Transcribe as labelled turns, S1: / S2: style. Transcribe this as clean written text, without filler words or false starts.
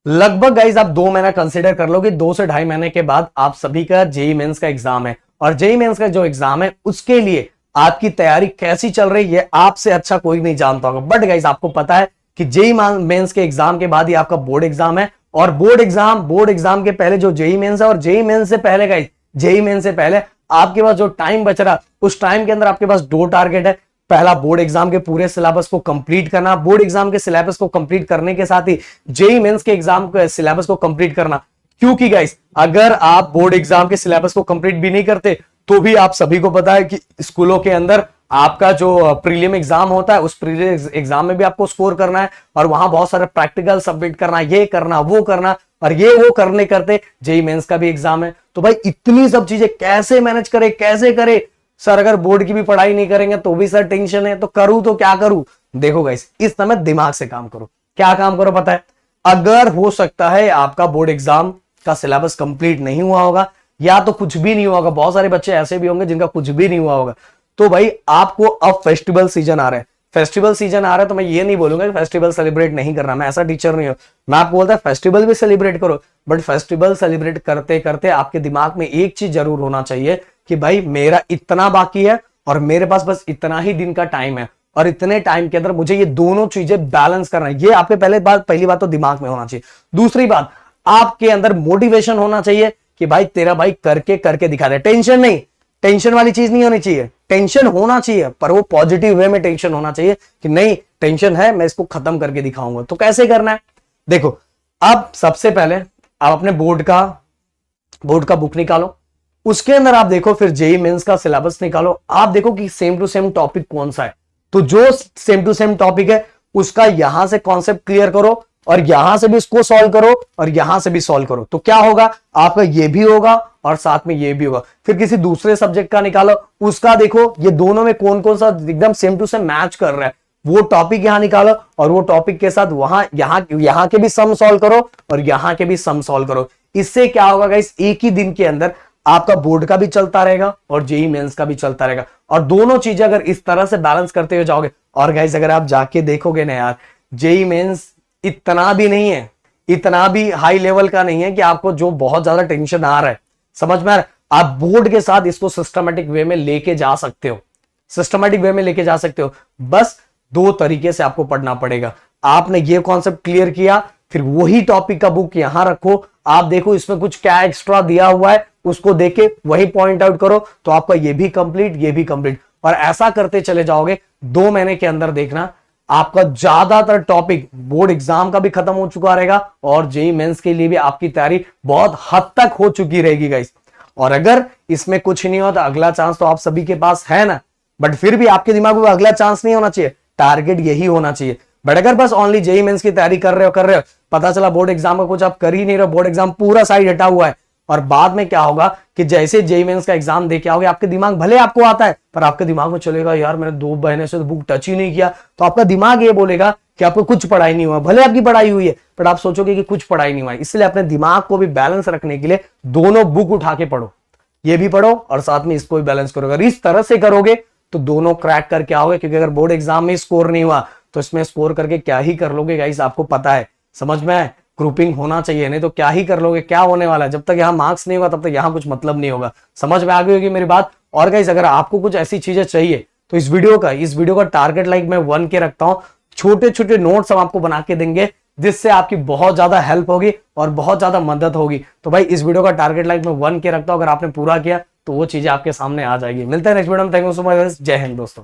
S1: लगभग गाइज आप 2 महीना कंसिडर कर लो कि 2 से ढाई महीने के बाद आप सभी का जेई मेंस का एग्जाम है। और जेई मेंस का जो एग्जाम है उसके लिए आपकी तैयारी कैसी चल रही है आपसे अच्छा कोई नहीं जानता होगा। बट गाइज आपको पता है कि जेई मेंस के एग्जाम के बाद ही आपका बोर्ड एग्जाम है, और बोर्ड एग्जाम के पहले जो जेई मेंस है, और जेई मेंस से पहले गाइज, जेई मेंस से पहले आपके पास जो टाइम बच रहा उस टाइम के अंदर आपके पास 2 टारगेट है। पहला, बोर्ड एग्जाम के पूरे सिलेबस को कंप्लीट करना। बोर्ड एग्जाम के सिलेबस को कंप्लीट करने के साथ ही जेई मेंस के एग्जाम के सिलेबस को कंप्लीट करना। क्योंकि गाइस अगर आप बोर्ड एग्जाम के सिलेबस को कंप्लीट भी नहीं करते तो भी आप सभी को पता है कि स्कूलों के अंदर आपका जो प्रीलिम एग्जाम होता है उस प्रीलिम एग्जाम में भी आपको स्कोर करना है, और वहां बहुत सारे प्रैक्टिकल सबमिट करना, ये करना वो करना, और ये वो करने करते जेई मेंस का भी एग्जाम है। तो भाई इतनी सब चीजें कैसे मैनेज करे, कैसे करे सर? अगर बोर्ड की भी पढ़ाई नहीं करेंगे तो भी सर टेंशन है, तो करूं तो क्या करूं? देखो गाइस, इस समय दिमाग से काम करो। क्या काम करो पता है? अगर हो सकता है आपका बोर्ड एग्जाम का सिलेबस कंप्लीट नहीं हुआ होगा या तो कुछ भी नहीं हुआ होगा, बहुत सारे बच्चे ऐसे भी होंगे जिनका कुछ भी नहीं हुआ होगा, तो भाई आपको अब फेस्टिवल सीजन आ रहा है। फेस्टिवल सीजन आ रहा है तो मैं ये नहीं बोलूंगा कि फेस्टिवल सेलिब्रेट नहीं करना, मैं ऐसा टीचर नहीं हूं। मैं आपको बोलता है फेस्टिवल भी सेलिब्रेट करो, बट फेस्टिवल सेलिब्रेट करते करते आपके दिमाग में एक चीज जरूर होना चाहिए कि भाई मेरा इतना बाकी है और मेरे पास बस इतना ही दिन का टाइम है, और इतने टाइम के अंदर मुझे ये दोनों चीजें बैलेंस करना है। ये आपके पहली बात तो दिमाग में होना चाहिए। दूसरी बात, आपके अंदर मोटिवेशन होना चाहिए कि भाई तेरा भाई करके करके दिखा दे। टेंशन नहीं, टेंशन वाली चीज नहीं होनी चाहिए। टेंशन होना चाहिए पर वो पॉजिटिव वे में टेंशन होना चाहिए कि नहीं टेंशन है, मैं इसको खत्म करके दिखाऊंगा। तो कैसे करना है? देखो, अब सबसे पहले आप अपने बोर्ड का बुक निकालो, उसके अंदर आप देखो, फिर जेई मेंस का सिलेबस निकालो, आप देखो कि सेम टू सेम टॉपिक कौन सा है। तो जो सेम टू सेम टॉपिक है उसका यहां से कॉन्सेप्ट क्लियर करो, और यहां से भी इसको सॉल्व करो, और यहां से भी सॉल्व करो। तो क्या होगा, आपका ये भी होगा और साथ में ये भी होगा। फिर किसी दूसरे सब्जेक्ट का निकालो, उसका देखो ये दोनों में कौन कौन सा एकदम सेम टू सेम मैच कर रहा है, वो टॉपिक यहां निकालो, और वो टॉपिक के साथ यहां के भी सम सॉल्व करो और यहां के भी सम सॉल्व करो। इससे क्या होगा गाइस, एक ही दिन के अंदर आपका बोर्ड का भी चलता रहेगा और जेई मेंस का भी चलता रहेगा। और दोनों चीजें अगर इस तरह से बैलेंस करते हुए जाओगे, और गाइस अगर आप जाके देखोगे ना यार, जेई मेंस इतना भी नहीं है, इतना भी हाई लेवल का नहीं है कि आपको जो बहुत ज्यादा टेंशन आ रहा है, समझ में आ रहा है? आप बोर्ड के साथ इसको सिस्टमेटिक वे में लेके जा सकते हो, सिस्टमेटिक वे में लेके जा सकते हो। बस 2 तरीके से आपको पढ़ना पड़ेगा। आपने ये कॉन्सेप्ट क्लियर किया, फिर वही टॉपिक का बुक यहां रखो, आप देखो इसमें कुछ क्या एक्स्ट्रा दिया हुआ है, उसको देके वही पॉइंट आउट करो, तो आपका ये भी कंप्लीट, ये भी कंप्लीट। और ऐसा करते चले जाओगे, 2 महीने के अंदर देखना आपका ज्यादातर टॉपिक बोर्ड एग्जाम का भी खत्म हो चुका रहेगा, और जेई मेंस के लिए भी आपकी तैयारी बहुत हद तक हो चुकी रहेगी गाइस। और अगर इसमें कुछ नहीं होता, अगला चांस तो आप सभी के पास है ना, बट फिर भी आपके दिमाग में अगला चांस नहीं होना चाहिए, टारगेट यही होना चाहिए। बट अगर बस ओनली जेई मेंस की तैयारी कर रहे हो, पता चला बोर्ड एग्जाम का कुछ आप कर ही नहीं रहे हो, बोर्ड एग्जाम पूरा साइड हटा हुआ है, और बाद में क्या होगा कि जैसे जेई मेंस का एग्जाम देके आओगे, आपके दिमाग भले आपको आता है पर आपके दिमाग में चलेगा यार मैंने 2 महीने से तो बुक टच ही नहीं किया, तो आपका दिमाग ये बोलेगा कि आपको कुछ पढ़ाई नहीं हुआ। भले आपकी पढ़ाई हुई है पर आप सोचोगे कि कुछ पढ़ाई नहीं हुआ। इसलिए अपने दिमाग को भी बैलेंस रखने के लिए दोनों बुक उठा के पढ़ो, ये भी पढ़ो और साथ में इसको भी बैलेंस करो। अगर इस तरह से करोगे तो दोनों क्रैक करके आओगे, क्योंकि अगर बोर्ड एग्जाम में स्कोर नहीं हुआ तो इसमें स्कोर करके क्या ही कर लोगे गाइस, आपको पता है, समझ में है? ग्रुपिंग होना चाहिए, नहीं तो क्या ही कर लोगे, क्या होने वाला है? जब तक यहाँ मार्क्स नहीं होगा तब तक यहाँ कुछ मतलब नहीं होगा। समझ में आ गई होगी मेरी बात। और गाइस अगर आपको कुछ ऐसी चीजें चाहिए तो इस वीडियो का टारगेट लाइक मैं 1 के रखता हूँ। छोटे छोटे नोट्स हम आपको बना के देंगे जिससे आपकी बहुत ज्यादा हेल्प होगी और बहुत ज्यादा मदद होगी। तो भाई इस वीडियो का टारगेट लाइक मैं 1 के रखता हूँ, अगर आपने पूरा किया तो वो चीजें आपके सामने आ जाएगी। मिलते हैं नेक्स्ट वीडियो में। थैंक यू सो मच, जय हिंद दोस्तों।